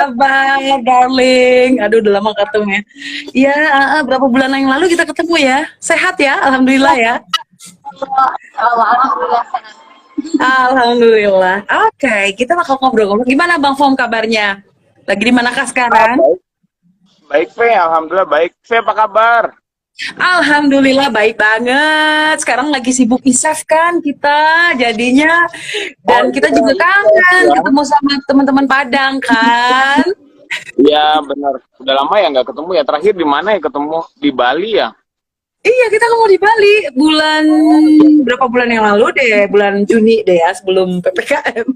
kabar, darling? Aduh, udah lama ketemu ya. Iya, berapa bulan yang lalu kita ketemu ya. Sehat ya, alhamdulillah ya. Alhamdulillah sehat. Alhamdulillah. Oke, kita bakal ngobrol-ngobrol. Gimana Bang Fom kabarnya? Lagi di manakah sekarang? Baik, baik, Fe. Alhamdulillah baik. Fe, apa kabar? Alhamdulillah baik banget. Sekarang lagi sibuk isaf kan kita jadinya, Oh dan kita iya, juga kangen iya. ketemu sama teman-teman Padang kan. Iya, benar. Udah lama ya nggak ketemu ya. Terakhir di mana ya ketemu? Di Bali ya? Iya, kita ketemu di Bali bulan berapa bulan yang lalu deh, bulan Juni deh ya, sebelum PPKM.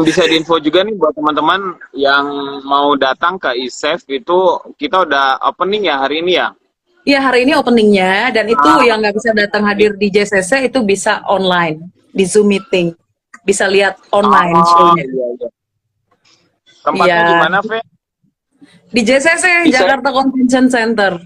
Bisa diinfo juga nih buat teman-teman yang mau datang ke ISEF itu kita udah opening ya hari ini ya. Iya, hari ini openingnya, dan itu yang nggak bisa datang hadir di JCC itu bisa online, di Zoom meeting. Bisa lihat online Oh show-nya. iya iya. Tempatnya Iya, di mana, Fe? di JCC, ISEF. Jakarta Convention Center.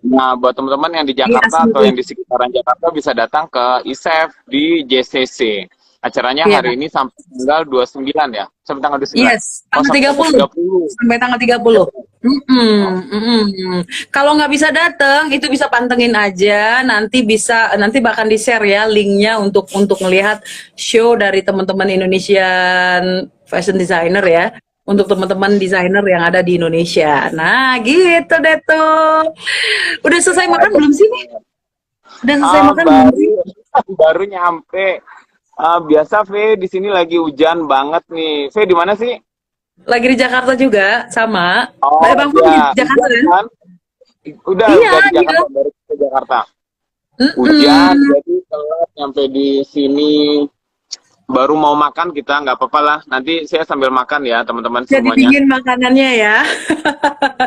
Nah, buat teman-teman yang di Iya, Jakarta atau yang di sekitaran Jakarta bisa datang ke ISEF di JCC. Acaranya Iya, hari ini sampai tanggal 29 ya. Sampai tanggal 29. yes, Oh, tanggal sampai tanggal 30. 30. Sampai tanggal 30. Kalau nggak bisa datang, itu bisa pantengin aja. Nanti bahkan di-share ya linknya untuk melihat show dari teman-teman Indonesian fashion designer ya. Untuk teman-teman desainer yang ada di Indonesia. Nah, gitu deh tuh. Udah selesai makan belum sih nih? Udah selesai makan belum Baru sih? baru nyampe. Biasa, Fe, di sini lagi hujan banget nih. Fe, di mana sih? Lagi di Jakarta juga, sama. Oh, Bang Fum di ya, Jakarta hujan kan? kan? Iya, Udah di iya. Jakarta, baru ke Jakarta. Hujan, Mm-mm. jadi telat nyampe di sini. Baru mau makan kita, nggak apa-apa lah. Nanti saya sambil makan ya, teman-teman Jadi semuanya. dingin makanannya ya.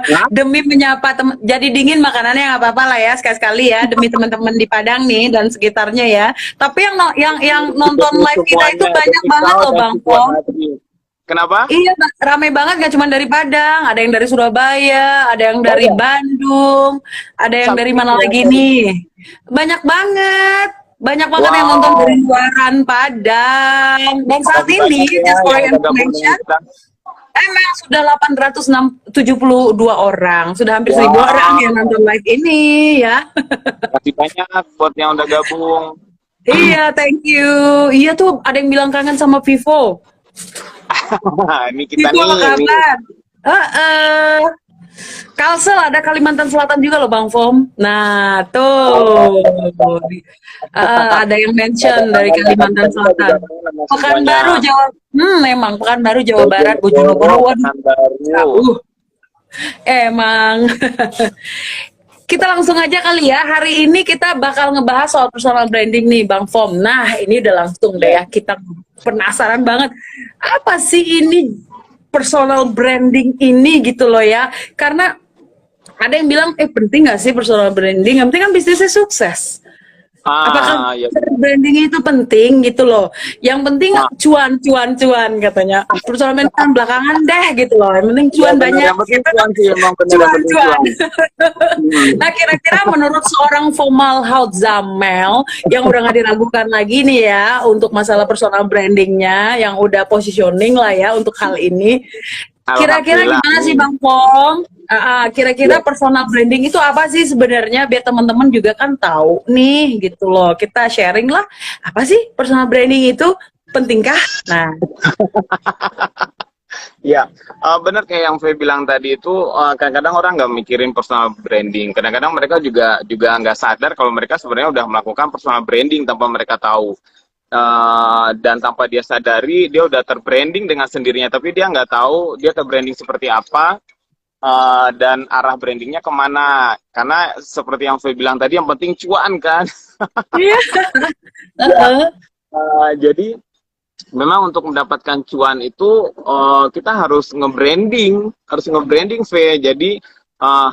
Nah, Demi menyapa teman, jadi dingin makanannya nggak apa-apa lah ya, sekali-sekali ya, demi teman-teman di Padang nih dan sekitarnya ya. Tapi yang nonton demi live kita itu semuanya, banyak demi banget kau loh dan Bang sebuah Pom. hati. Kenapa? Iya, rame banget, gak cuma dari Padang, ada yang dari Surabaya, ada yang Oh dari ya, Bandung, ada yang dari sampai mana yang lagi dari nih? Banyak banget yang nonton dari wow, luaran Padang. Dan saat makasih ini, banyak ya just for yang your udah gabung dengan information, kita. emang sudah 872 orang, sudah hampir 1.000 orang yang Wow, nonton live ini ya. makasih banyak buat yang udah gabung. Iya, thank you. Iya tuh, ada yang bilang kangen sama Vivo. Ini kita Vivo apa nih, ini kabar? Heeh. Kalsel ada Kalimantan Selatan juga loh Bang Fom. Nah tuh, ada yang ada mention dari kangennya kan Kalimantan kita juga Selatan. kangen sama semuanya. Pekanbaru Jawa, memang Pekanbaru Jawa Barat, Bojonegoro, Bojonegoro, waduh, Pekanbaru. jauh. Emang. Kita langsung aja kali ya. Hari ini kita bakal ngebahas soal personal branding nih, Bang Fom. Nah, ini udah langsung deh Ya, ya. Kita penasaran banget. Apa sih ini personal branding ini gitu loh ya? Karena ada yang bilang, penting nggak sih personal branding? Yang penting kan bisnisnya sukses. Apakah ya, branding itu penting gitu loh? Yang penting nah, cuan katanya. Personal branding kan belakangan deh gitu loh. Yang penting ya cuan benar banyak yang penting gitu. cuan sih, emang benar yang penting Cuan. cuan. Hmm. Nah, kira-kira menurut seorang Fomal Zamel yang udah nggak diragukan lagi nih ya untuk masalah personal brandingnya, yang udah positioning lah ya untuk hal ini. Kira-kira Alhamdulillah. gimana sih Bang Pong? Ya, Kira-kira personal branding itu apa sih sebenarnya, biar teman-teman juga kan tahu nih gitu loh. Kita sharing lah, apa sih personal branding itu, pentingkah? Nah, ya, benar kayak yang Fe bilang tadi itu, kadang-kadang orang nggak mikirin personal branding. Kadang-kadang mereka juga nggak sadar kalau mereka sebenarnya udah melakukan personal branding tanpa mereka tahu. Dan tanpa dia sadari, dia udah terbranding dengan sendirinya, tapi dia nggak tahu dia terbranding seperti apa, dan arah brandingnya kemana. Karena seperti yang Fe bilang tadi, yang penting cuan kan. iya. Ya, jadi memang untuk mendapatkan cuan itu kita harus nge-branding, V. Jadi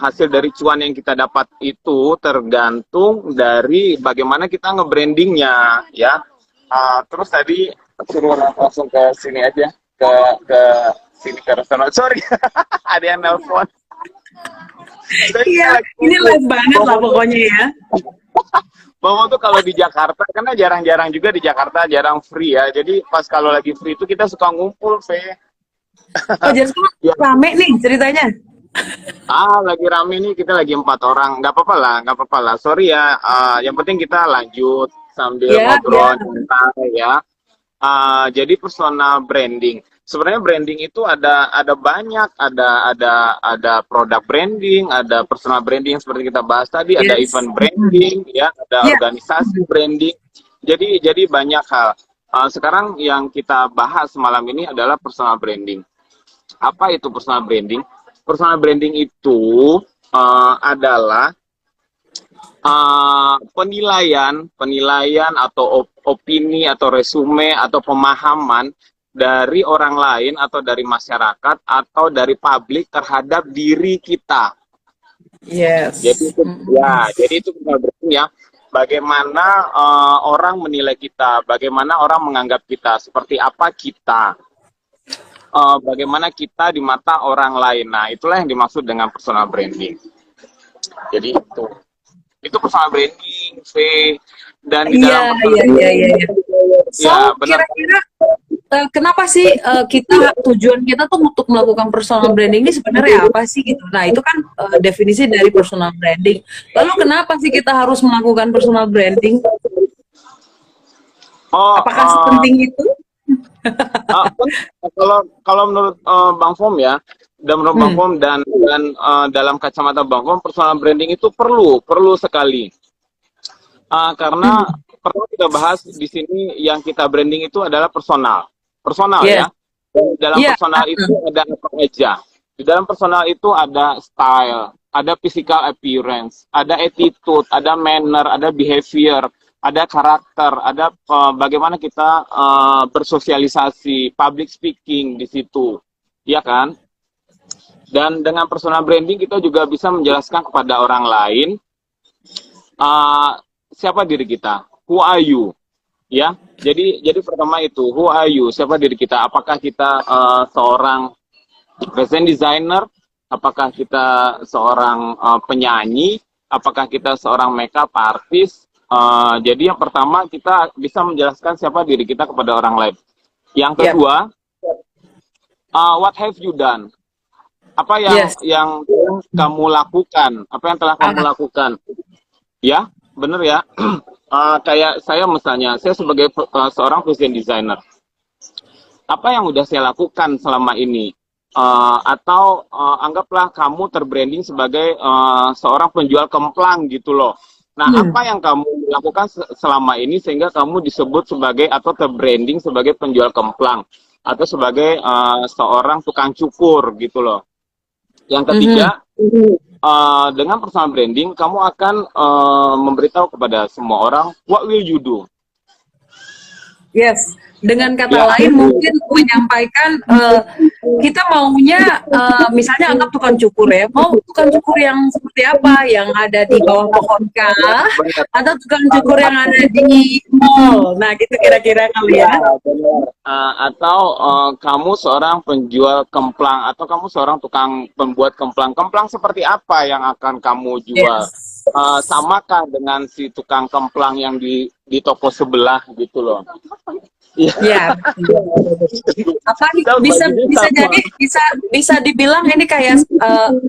hasil dari cuan yang kita dapat itu tergantung dari bagaimana kita nge-brandingnya, ya. Terus tadi suruh langsung ke sini aja, ke sini ke restoran. Sorry, ada yang nelpon. Iya, ini live banget lah pokoknya ya. Momo tuh kalau di Jakarta, karena jarang-jarang juga di Jakarta, jarang free ya. Jadi pas kalau lagi free itu kita suka ngumpul, Ve. Oh, jadi sekarang Ya, rame nih ceritanya. lagi rame nih, kita lagi 4 orang. Nggak apa-apa lah, nggak apa-apa lah. Sorry ya, yang penting kita lanjut sambil Ya, ngobrol ya. santai ya. Jadi personal branding. Sebenarnya branding itu ada banyak, ada produk branding, ada personal branding seperti kita bahas tadi, ada Yes. event branding, ya, ada Ya. organisasi branding. Jadi banyak hal. Sekarang yang kita bahas malam ini adalah personal branding. Apa itu personal branding? Personal branding itu adalah penilaian atau opini atau resume atau pemahaman dari orang lain atau dari masyarakat atau dari publik terhadap diri kita. Jadi Yes. itu ya, jadi itu berarti ya bagaimana orang menilai kita, bagaimana orang menganggap kita, seperti apa kita, bagaimana kita di mata orang lain. Nah, itulah yang dimaksud dengan personal branding. Jadi itu personal branding, V. Dan di Iya, dalam personal iya, iya, iya, iya. So, ya benar. kira-kira kenapa sih tujuan kita tuh untuk melakukan personal branding ini sebenarnya apa sih gitu? Nah, itu kan definisi dari personal branding. Lalu kenapa sih kita harus melakukan personal branding? Oh, Apakah sepenting itu? kalau kalau menurut Bang Fom ya, dan menurut Bang Fom dan dalam kacamata Bang Fom, personal branding itu perlu sekali. Karena perlu kita bahas di sini yang kita branding itu adalah personal Yes. ya. Dan dalam Iya. personal itu ada apa aja? Di dalam personal itu ada style, ada physical appearance, ada attitude, ada manner, ada behavior, ada karakter, ada bagaimana kita bersosialisasi, public speaking di situ, ya kan? Dan dengan personal branding kita juga bisa menjelaskan kepada orang lain siapa diri kita, who are you, ya. Jadi pertama itu who are you, siapa diri kita, apakah kita seorang fashion designer, apakah kita seorang penyanyi, apakah kita seorang makeup artist. Jadi yang pertama kita bisa menjelaskan siapa diri kita kepada orang lain. Yang kedua, what have you done? Apa yang kamu lakukan? Apa yang telah kamu lakukan? Ya, bener ya. Kayak saya misalnya, saya sebagai seorang fashion designer. Apa yang udah saya lakukan selama ini? Atau anggaplah kamu terbranding sebagai seorang penjual kemplang gitu loh. Nah, apa yang kamu lakukan selama ini sehingga kamu disebut sebagai atau terbranding sebagai penjual kemplang atau sebagai seorang tukang cukur gitu loh. Yang ketiga, dengan personal branding kamu akan memberitahu kepada semua orang what will you do. Yes. Dengan kata lain mungkin menyampaikan kita maunya misalnya anggap tukang cukur ya, mau tukang cukur yang seperti apa, yang ada di bawah pohon kah, atau tukang cukur yang ada di mall. Nah, gitu kira-kira kali ya. Atau kamu seorang penjual kemplang atau kamu seorang tukang pembuat kemplang. Kemplang seperti apa yang akan kamu jual? Samakah dengan si tukang kemplang yang di toko sebelah gitu loh. Iya. Apa bisa dibilang ini kayak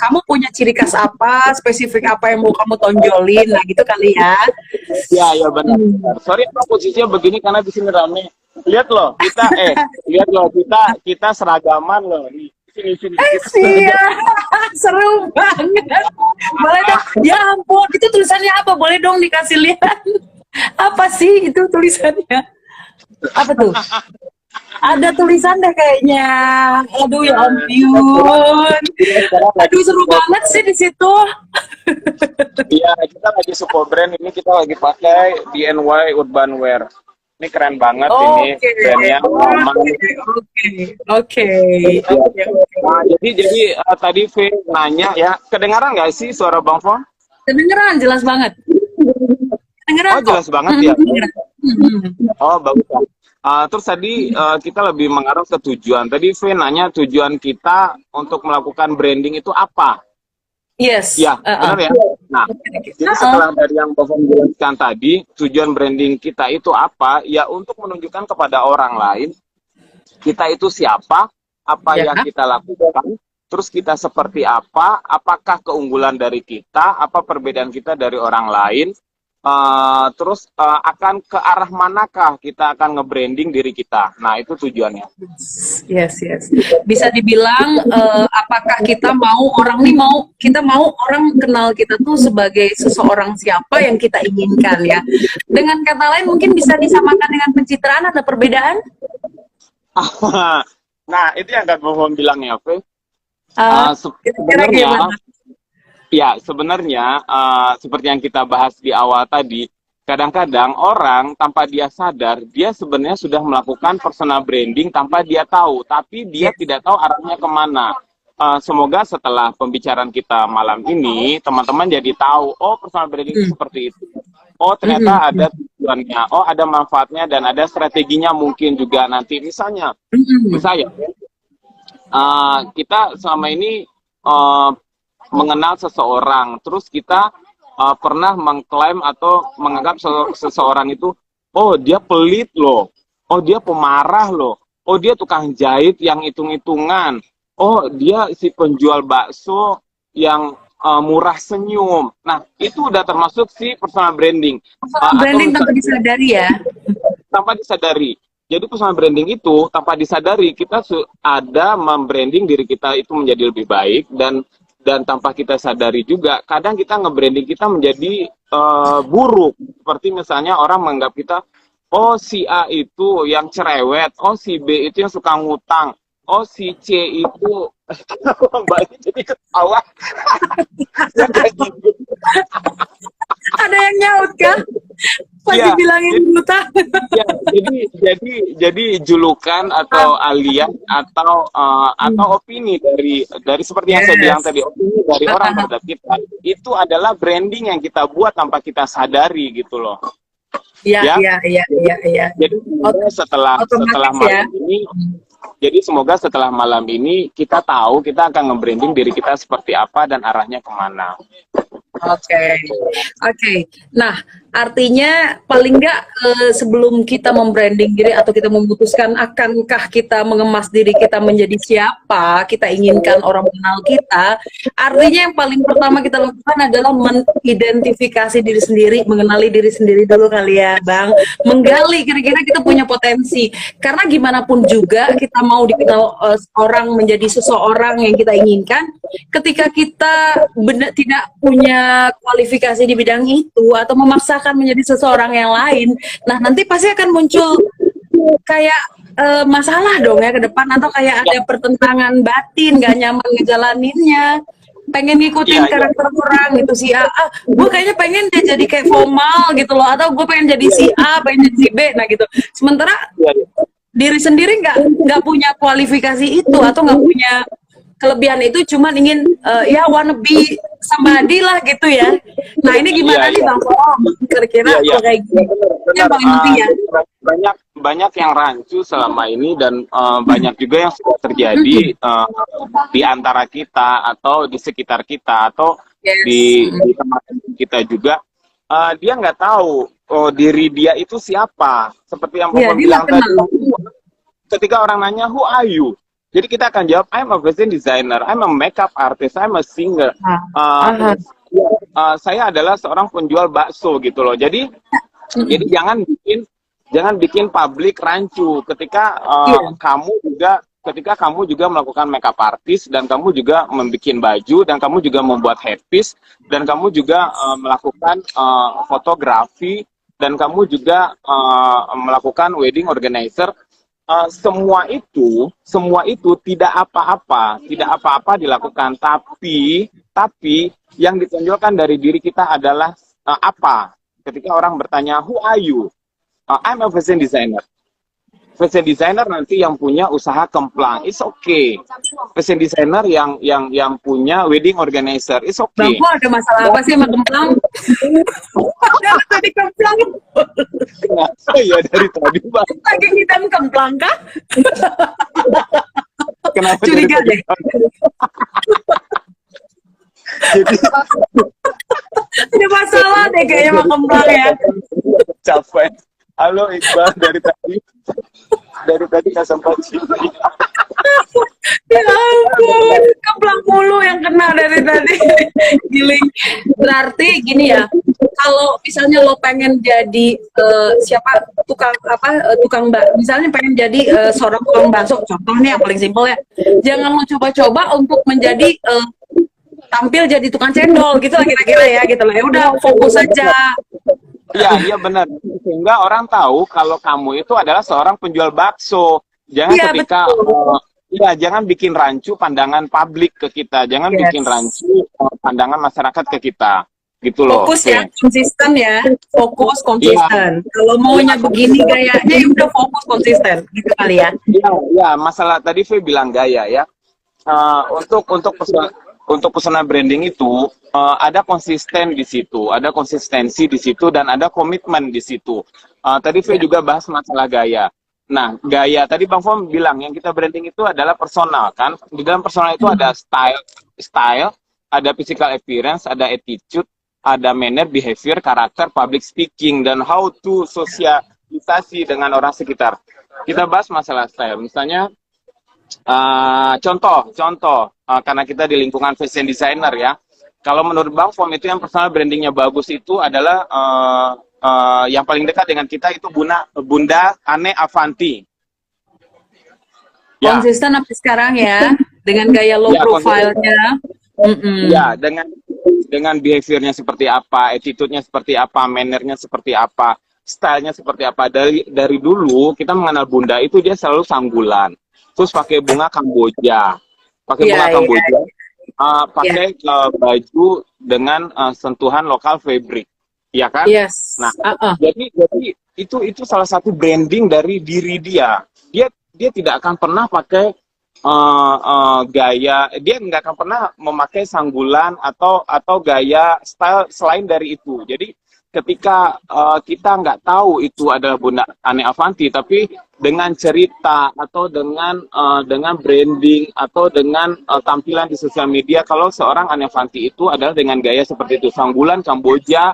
kamu punya ciri khas apa, spesifik apa yang mau kamu tonjolin, nah gitu kali ya. Ya benar. Sorry apa posisinya begini karena di sini rame. Lihat loh, kita seragaman loh nih. Sini. Iya, seru banget. Boleh dong, ya ampun, itu tulisannya apa? Boleh dong dikasih lihat. Apa sih itu tulisannya? Apa tuh? Ada tulisan deh kayaknya. Aduh ya ampun. Aduh seru banget sih di situ. Iya, kita lagi support brand ini, kita lagi pakai DNY Urban Wear. Ini keren banget ini brandnya. Oke. Jadi tadi V nanya ya, kedengaran nggak sih suara Bang Fon? Kedengeran, jelas banget. Kedengeran jelas banget ya. Oh bagus. Terus tadi kita lebih mengarah ke tujuan. Tadi V nanya tujuan kita untuk melakukan branding itu apa? Yes. Ya, benar ya. Nah, jadi setelah dari yang Bang Fon jelaskan tadi, tujuan branding kita itu apa? Ya untuk menunjukkan kepada orang lain kita itu siapa, apa Ya. yang kita lakukan, terus kita seperti apa, apakah keunggulan dari kita, apa perbedaan kita dari orang lain, terus akan ke arah manakah kita akan nge-branding diri kita. Nah, itu tujuannya. Yes, yes. Bisa dibilang apakah kita mau kita mau orang kenal kita tuh sebagai seseorang siapa yang kita inginkan ya. Dengan kata lain mungkin bisa disamakan dengan pencitraan, ada perbedaan? Nah, itu yang Kak Bohong bilang ya, Fe. Kira-kira Sebenarnya, gimana? ya sebenarnya seperti yang kita bahas di awal tadi, kadang-kadang orang tanpa dia sadar, dia sebenarnya sudah melakukan personal branding tanpa dia tahu, tapi dia tidak tahu arahnya kemana. Semoga setelah pembicaraan kita malam ini, teman-teman jadi tahu, oh personal branding itu seperti itu. Oh ternyata ada tujuannya, oh ada manfaatnya dan ada strateginya mungkin juga nanti. Misalnya kita selama ini mengenal seseorang, terus kita pernah mengklaim atau menganggap seseorang itu, oh dia pelit loh, oh dia pemarah loh, oh dia tukang jahit yang hitung-hitungan, oh dia si penjual bakso yang murah senyum. Nah itu udah termasuk si personal branding. Personal branding tanpa disadari ya. Tanpa disadari. Jadi personal branding itu tanpa disadari kita ada membranding diri kita itu menjadi lebih baik, dan tanpa kita sadari juga kadang kita nge-branding kita menjadi buruk. Seperti misalnya orang menganggap kita, oh si A itu yang cerewet, oh si B itu yang suka ngutang, oh si C itu Mbak jadi ketawa. Ada yang nyaut kah? Pas Ya, dibilangin buta. ya, jadi julukan atau alias atau opini dari seperti yang saya bilang tadi, opini dari orang terhadap kita itu adalah branding yang kita buat tanpa kita sadari gitu loh. Iya. Jadi setelah malam ini, semoga setelah malam ini kita tahu kita akan nge-branding diri kita seperti apa dan arahnya kemana. Oke. Nah, artinya paling nggak sebelum kita membranding diri atau kita memutuskan akankah kita mengemas diri kita menjadi siapa kita inginkan orang mengenal kita, artinya yang paling pertama kita lakukan adalah mengidentifikasi diri sendiri, mengenali diri sendiri dulu kali ya, Bang. Menggali kira-kira kita punya potensi. Karena gimana pun juga kita mau dikenal orang menjadi seseorang yang kita inginkan, ketika kita tidak punya kualifikasi di bidang itu atau memaksakan menjadi seseorang yang lain, nah nanti pasti akan muncul kayak masalah dong ya ke depan, atau kayak ada pertentangan batin, gak nyaman ngejalaninnya, pengen ngikutin karakter orang gitu, si A, gue kayaknya pengen dia jadi kayak formal gitu loh, atau gue pengen jadi si A, pengen jadi si B, nah gitu. Sementara diri sendiri nggak punya kualifikasi itu atau nggak punya kelebihan itu, cuman ingin ya wanna be somebody lah gitu ya. Nah ini gimana nih Bang Pong? Kira-kira kayak gitu. Yang paling penting ya. Banyak yang rancu selama ini dan banyak juga yang sudah terjadi di antara kita atau di sekitar kita atau di tempat kita juga. Dia nggak tahu diri dia itu siapa. Seperti yang Pong bilang tadi. Ketika orang nanya, who are you? Jadi kita akan jawab, I'm a fashion designer, I'm a makeup artist, I'm a singer. Saya adalah seorang penjual bakso gitu loh. Jadi jangan bikin publik rancu ketika kamu juga melakukan makeup artist dan kamu juga membuat baju dan kamu juga membuat headpiece dan kamu juga melakukan fotografi dan kamu juga melakukan wedding organizer. Semua itu tidak apa-apa dilakukan, tapi yang ditonjolkan dari diri kita adalah apa? Ketika orang bertanya, who are you? I'm a fashion designer. Fashion designer nanti yang punya usaha kemplang, it's okay. Fashion designer yang punya wedding organizer, it's okay. Bang, ada masalah apa sih sama kemplang? Kenapa tadi kemplang? Kenapa ya dari tadi, Bang? Lagi hitam kemplang kah? Kenapa curiga deh. Jadi ada masalah deh kayaknya sama kemplang ya. Capek. Halo Iqbal, dari tadi nggak sempat sini. Ya ampun, keplak mulu yang kena dari tadi. Giling. Berarti gini ya, kalau misalnya lo pengen jadi siapa tukang apa tukang misalnya pengen jadi seorang tukang bakso, contoh nih yang paling simpel ya, jangan lo coba-coba untuk menjadi tampil jadi tukang cendol gitu lah kira-kira ya gitu lah. Ya udah fokus aja. Iya, iya benar. Sehingga orang tahu kalau kamu itu adalah seorang penjual bakso. Jangan Iya ketika, betul. ya jangan bikin rancu pandangan publik ke kita. Jangan bikin Yes. rancu pandangan masyarakat ke kita. Gitu loh. Fokus ya, Oke. konsisten ya. Fokus Iya, konsisten. Kalau iya, maunya begini gayanya ya udah fokus konsisten gitu kali ya. iya, iya. Masalah tadi Fe bilang gaya ya. Untuk personal branding itu ada konsisten di situ, ada konsistensi di situ dan ada komitmen di situ. Tadi Fe Ya. juga bahas masalah gaya. Nah, gaya tadi Bang Fom bilang yang kita branding itu adalah personal kan. Di dalam personal itu ada style, ada physical appearance, ada attitude, ada manner, behavior, karakter, public speaking dan how to sosialisasi dengan orang sekitar. Kita bahas masalah style. Misalnya contoh, karena kita di lingkungan fashion designer ya. Kalau menurut Bang Fom itu yang personal brandingnya bagus itu adalah yang paling dekat dengan kita itu Bunda Ane Avanti. Ya, Konsisten sampai sekarang ya dengan gaya low ya konsisten. profile-nya. Ya, dengan behaviornya seperti apa, attitude-nya seperti apa, mannernya seperti apa, stylenya seperti apa. Dari dulu kita mengenal Bunda itu dia selalu sanggulan. Terus pakai bunga Kamboja, pakai Iya, bunga iya, Kamboja, iya. pakai baju dengan sentuhan lokal fabric, ya kan? Yes. Nah, jadi itu salah satu branding dari diri dia. Dia tidak akan pernah pakai gaya, dia nggak akan pernah memakai sanggulan atau gaya style selain dari itu. Jadi ketika kita nggak tahu itu adalah Bunda Ane Avanti, tapi dengan cerita atau dengan branding atau dengan tampilan di sosial media, kalau seorang Ane Avanti itu adalah dengan gaya seperti itu, sanggulan Kamboja,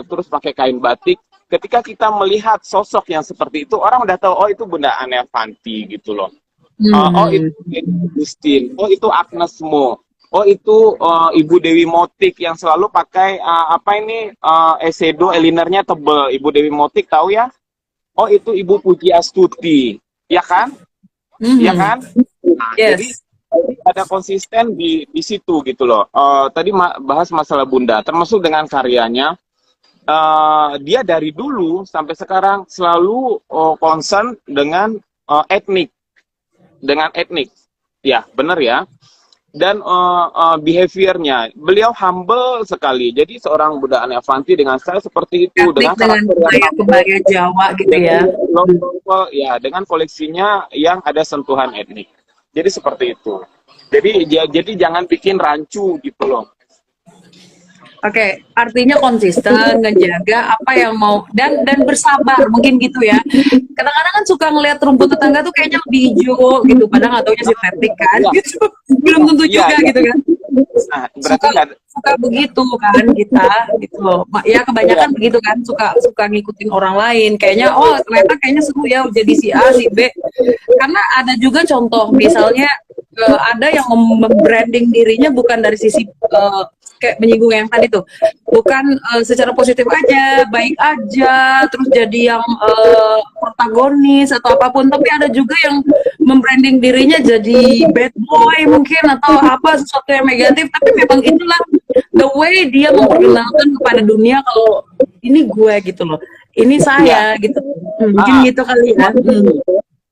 terus pakai kain batik. Ketika kita melihat sosok yang seperti itu, orang udah tahu, oh itu Bunda Ane Avanti gitu loh. Oh itu Agustin, oh itu Agnes Mo, oh itu Ibu Dewi Motik yang selalu pakai apa ini eyeshadow eyelinernya tebel. Ibu Dewi Motik tahu ya? Oh itu Ibu Puji Astuti, ya kan? Ya kan? Nah, jadi Yes. ada konsisten di situ gitu loh. Tadi bahas masalah Bunda, termasuk dengan karyanya. Dia dari dulu sampai sekarang selalu concern etnik dengan etnik, ya benar ya. Dan behaviornya, beliau humble sekali. Jadi seorang Bunda Ane Avanti dengan style seperti itu, Etnik dengan dengan karakter yang humble, kebaya Jawa gitu ya. ya dengan koleksinya yang ada sentuhan etnik. Jadi seperti itu. Jadi jangan bikin rancu gitu loh. Oke, artinya konsisten ngejaga apa yang mau dan bersabar mungkin gitu ya. Kadang-kadang kan suka ngelihat rumput tetangga tuh kayaknya lebih hijau gitu, padahal nggak taunya sintetik kan, Ya, gitu. Belum tentu ya, juga ya. gitu kan. Nah, berarti Suka nggak suka begitu kan kita gitu loh. Ya kebanyakan begitu kan, suka ngikutin orang lain. Kayaknya oh ternyata kayaknya seru ya jadi si A, si B. Karena ada juga contoh misalnya ada yang membranding dirinya bukan dari sisi kayak menyinggung yang tadi tuh, bukan secara positif aja, baik aja, terus jadi yang protagonis atau apapun, tapi ada juga yang membranding dirinya jadi bad boy mungkin atau apa sesuatu yang negatif, tapi memang itulah the way dia memperkenalkan kepada dunia kalau ini gue gitu loh, ini saya ya. gitu. Mungkin gitu kali ya.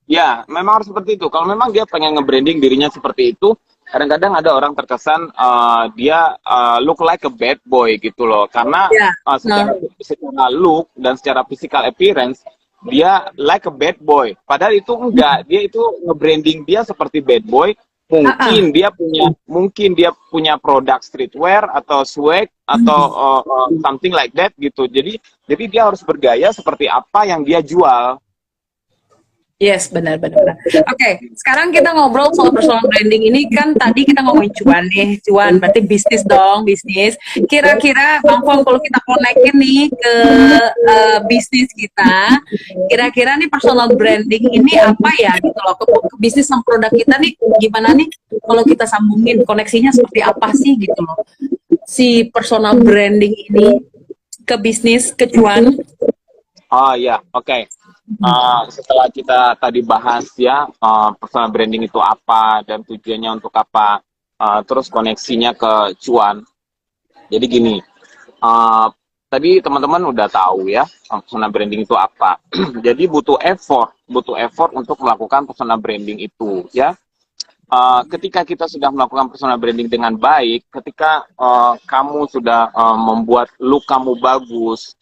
Ya, memang harus seperti itu. Kalau memang dia pengen nge-branding dirinya seperti itu, kadang-kadang ada orang terkesan dia look like a bad boy gitu loh. Karena Ya. secara look dan secara physical appearance, dia like a bad boy. Padahal itu enggak. Dia itu nge-branding dia seperti bad boy. Mungkin dia punya produk streetwear atau swag atau something like that gitu. Jadi dia harus bergaya seperti apa yang dia jual. Yes, benar-benar. Oke, sekarang kita ngobrol soal personal branding ini kan tadi kita ngomongin cuan nih, cuan berarti bisnis dong, bisnis. Kira-kira Bang Fong kalau kita konekin nih ke bisnis kita, kira-kira nih personal branding ini apa ya gitu loh, ke bisnis sama produk kita nih gimana nih kalau kita sambungin koneksinya seperti apa sih gitu loh. Si personal branding ini ke bisnis, ke cuan. Oh ya, oke. Setelah kita tadi bahas ya, personal branding itu apa dan tujuannya untuk apa, terus koneksinya ke cuan. Jadi gini, tadi teman-teman udah tahu ya, personal branding itu apa. Jadi butuh effort untuk melakukan personal branding itu ya. Ketika kita sudah melakukan personal branding dengan baik, ketika kamu sudah membuat look kamu bagus,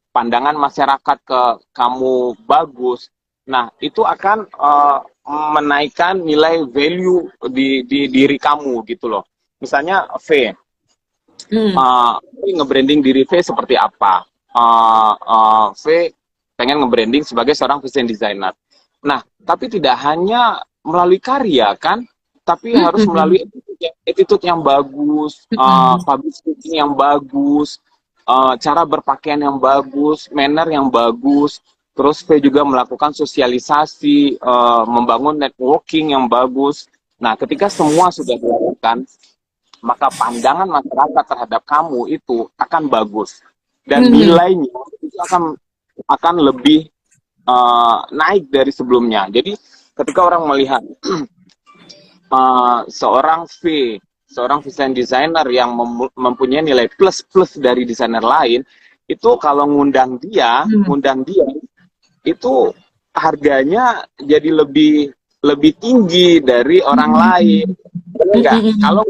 pandangan masyarakat ke kamu bagus, nah itu akan menaikkan nilai value di diri kamu gitu loh. Misalnya V, nge-branding diri V seperti apa? V pengen nge-branding sebagai seorang fashion designer. Nah, tapi tidak hanya melalui karya kan, tapi harus melalui attitude yang bagus, public speaking yang bagus, cara berpakaian yang bagus, manner yang bagus, terus V juga melakukan sosialisasi, membangun networking yang bagus. Nah, ketika semua sudah dilakukan, maka pandangan masyarakat terhadap kamu itu akan bagus dan nilainya itu akan lebih naik dari sebelumnya. Jadi ketika orang melihat seorang fashion designer yang mempunyai nilai plus dari desainer lain, itu kalau ngundang dia itu harganya jadi lebih tinggi dari orang lain. Enggak, kalau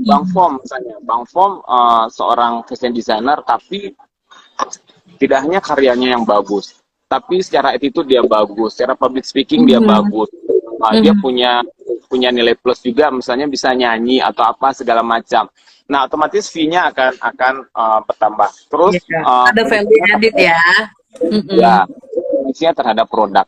Bang Fom misalnya, Bang Fom seorang fashion designer tapi tidak hanya karyanya yang bagus, tapi secara attitude dia bagus, secara public speaking dia bagus, dia punya nilai plus juga, misalnya bisa nyanyi atau apa segala macam. Nah, otomatis fee-nya akan bertambah. Terus ada value added ya. Ya, fungsinya terhadap produk.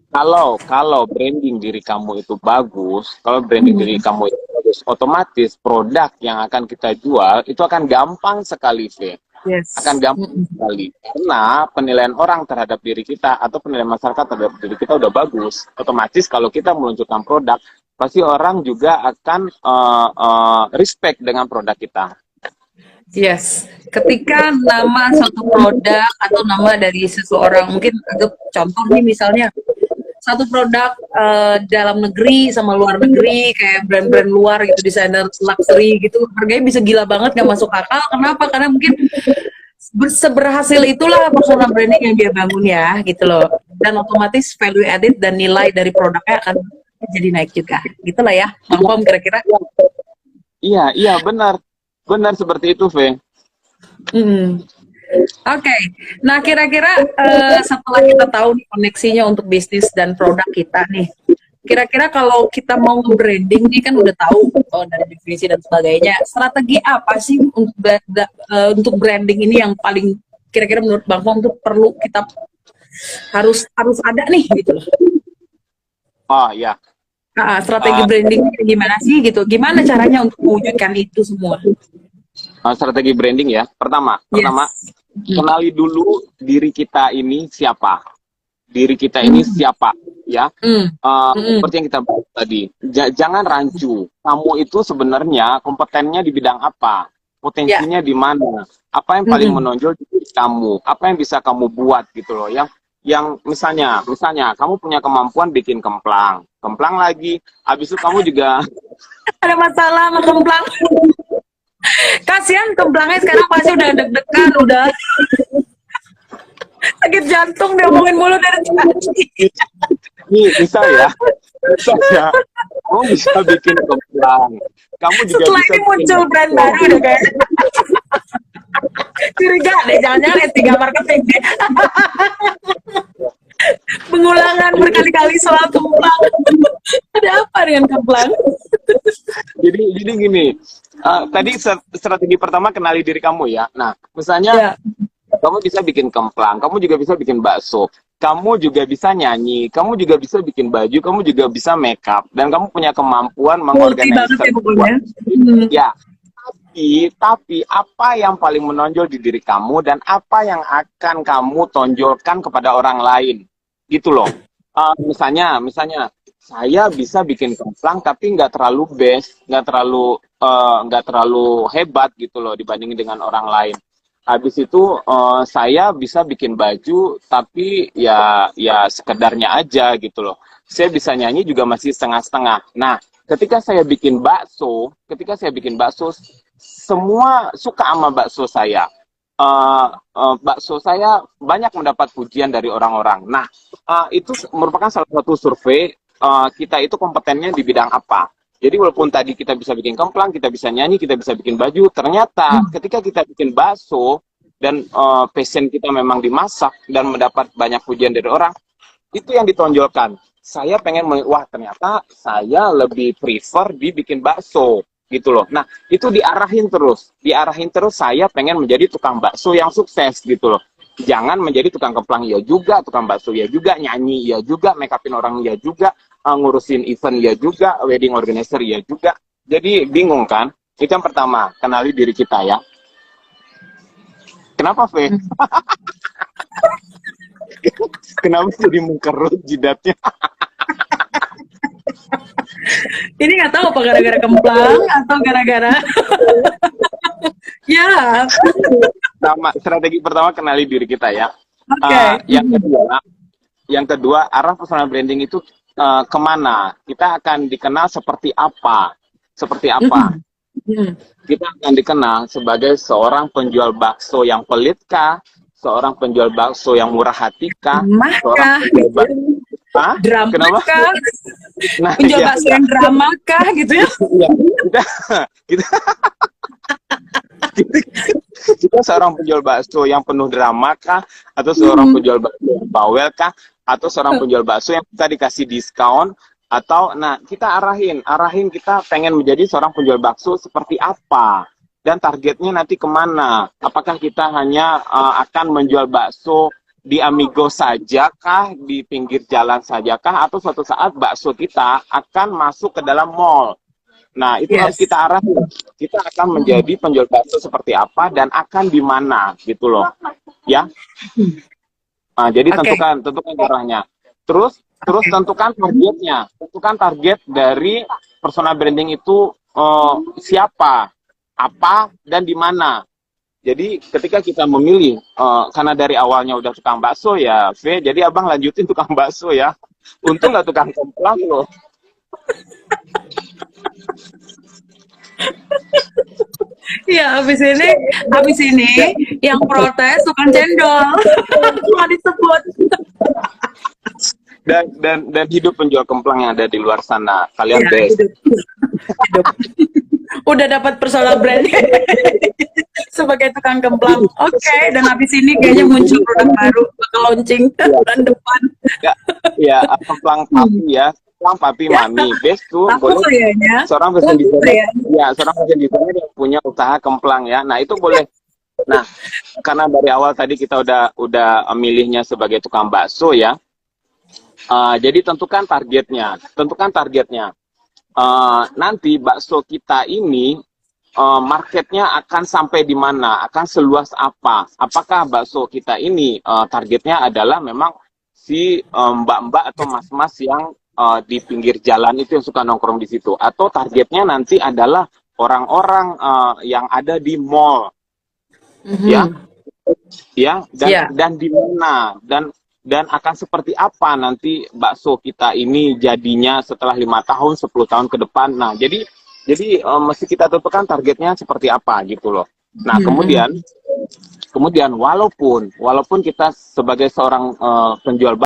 Kalau branding diri kamu itu bagus, kalau branding diri kamu itu bagus, otomatis produk yang akan kita jual itu akan gampang sekali, V. Yes. Akan gampang sekali. Karena penilaian orang terhadap diri kita atau penilaian masyarakat terhadap diri kita udah bagus. Otomatis kalau kita meluncurkan produk, pasti orang juga akan respect dengan produk kita. Yes, ketika nama suatu produk atau nama dari seseorang, mungkin anggap contoh nih misalnya satu produk dalam negeri sama luar negeri, kayak brand-brand luar gitu, desainer luxury gitu, harganya bisa gila banget, gak masuk akal. Kenapa? Karena mungkin seberhasil itulah personal branding yang dia bangun ya gitu loh, dan otomatis value added dan nilai dari produknya akan jadi naik juga, gitulah ya Bang Pom kira-kira. Iya benar seperti itu, V. Oke, nah kira-kira setelah kita tahu nih koneksinya untuk bisnis dan produk kita nih, kira-kira kalau kita mau branding nih kan udah tahu dari definisi dan sebagainya, strategi apa sih untuk branding ini yang paling kira-kira menurut Bang Fong tuh perlu kita harus ada nih gitu loh. Oh ya. Strategi branding gimana sih gitu? Gimana caranya untuk mewujudkan itu semua? Strategi branding ya. Pertama, kenali dulu diri kita ini siapa. Diri kita ini siapa, ya. Seperti yang kita bahas tadi. Jangan rancu. Kamu itu sebenarnya kompetennya di bidang apa? Potensinya di mana? Apa yang paling menonjol di diri kamu? Apa yang bisa kamu buat gitu loh. Yang misalnya kamu punya kemampuan bikin kemplang lagi, habis itu kamu juga ada masalah sama kemplang. Kasihan kemplangnya sekarang pasti udah deg-degan, udah sakit jantung diomongin mulu dari tadi. Bisa ya, kamu bisa bikin kemplang, kamu juga setelah bisa ini muncul brand baru udah kayak curiga deh, jangan-jangan S3 marketing deh. Pengulangan berkali-kali soal kemplang. Ada apa dengan kemplang? Jadi gini, tadi strategi pertama kenali diri kamu ya. Nah, misalnya kamu bisa bikin kemplang, kamu juga bisa bikin bakso. kamu juga bisa nyanyi, kamu juga bisa bikin baju, kamu juga bisa make up, dan kamu punya kemampuan Multi banget ya mengorganisir pokoknya. sebuah. Ya, tapi apa yang paling menonjol di diri kamu dan apa yang akan kamu tonjolkan kepada orang lain, gitu loh. Misalnya, saya bisa bikin kemplang tapi nggak terlalu best, nggak terlalu hebat gitu loh dibandingin dengan orang lain. Habis itu saya bisa bikin baju tapi ya sekedarnya aja gitu loh. Saya bisa nyanyi juga masih setengah-setengah. Nah, ketika saya bikin bakso, semua suka sama bakso saya. Bakso saya banyak mendapat pujian dari orang-orang. Nah, itu merupakan salah satu survei kita itu kompetennya di bidang apa. Jadi walaupun tadi kita bisa bikin kemplang, kita bisa nyanyi, kita bisa bikin baju, ternyata ketika kita bikin bakso dan passion kita memang dimasak dan mendapat banyak pujian dari orang, itu yang ditonjolkan. Saya pengen, wah ternyata saya lebih prefer dibikin bakso gitu loh. Nah, itu diarahin terus saya pengen menjadi tukang bakso yang sukses gitu loh. Jangan menjadi tukang kemplang ya juga, tukang bakso ya juga, nyanyi ya juga, make upin orang ya juga, ngurusin event ya juga, wedding organizer ya juga. Jadi bingung kan? Itu yang pertama, kenali diri kita ya. Kenapa, Fe? Kenapa jadi mengkerut jidatnya? Ini nggak tahu apa gara-gara kemplang atau gara-gara ya. Strategi pertama kenali diri kita ya. Oke. Yang kedua arah personal branding itu kemana? Kita akan dikenal seperti apa? Kita akan dikenal sebagai seorang penjual bakso yang pelit kah? Seorang penjual bakso yang murah hati kah? Seorang penjual bakso drama kenapa? kah? Nah, Penjual bakso yang drama kah gitu ya? Ya, kita kita seorang penjual bakso yang penuh drama kah, atau seorang penjual bakso yang bawel kah, atau seorang penjual bakso yang kita dikasih diskon, atau nah kita arahin kita pengen menjadi seorang penjual bakso seperti apa, dan targetnya nanti kemana? Apakah kita hanya akan menjual bakso di Amigo saja kah, di pinggir jalan saja kah, atau suatu saat bakso kita akan masuk ke dalam mall? Nah, itu harus kita arahin. Kita akan menjadi penjual bakso seperti apa dan akan di mana gitu loh. Ya. Nah, jadi tentukan arahnya. Terus tentukan targetnya. Tentukan target dari personal branding itu siapa, apa, dan di mana. Jadi ketika kita memilih, karena dari awalnya udah tukang bakso ya, V, jadi abang lanjutin tukang bakso ya. Untung nggak tukang kemplang loh. Iya, habis ini yang protes tukang cendol. Cuma disebut. Dan hidup penjual kemplang yang ada di luar sana. Kalian Ya, best. hidup. Udah dapat personal branding sebagai tukang kemplang. Oke, dan habis ini kayaknya muncul produk baru bakal launching bulan depan. Ya, kemplang papi ya. Kemplang papi mami. Best tuh Aku boleh. kayaknya. Seorang fashion designer. Ya, seorang fashion designer yang punya usaha kemplang ya. Nah, itu boleh. Nah, karena dari awal tadi kita udah milihnya sebagai tukang bakso ya. Jadi tentukan targetnya. Nanti bakso kita ini marketnya akan sampai di mana, akan seluas apa? Apakah bakso kita ini targetnya adalah memang si mbak-mbak atau mas-mas yang di pinggir jalan itu yang suka nongkrong di situ, atau targetnya nanti adalah orang-orang yang ada di mall, dan di mana, dan akan seperti apa nanti bakso kita ini jadinya setelah 5 tahun, 10 tahun ke depan. Nah, jadi mesti kita tentukan targetnya seperti apa gitu loh. Nah, kemudian walaupun kita sebagai seorang penjual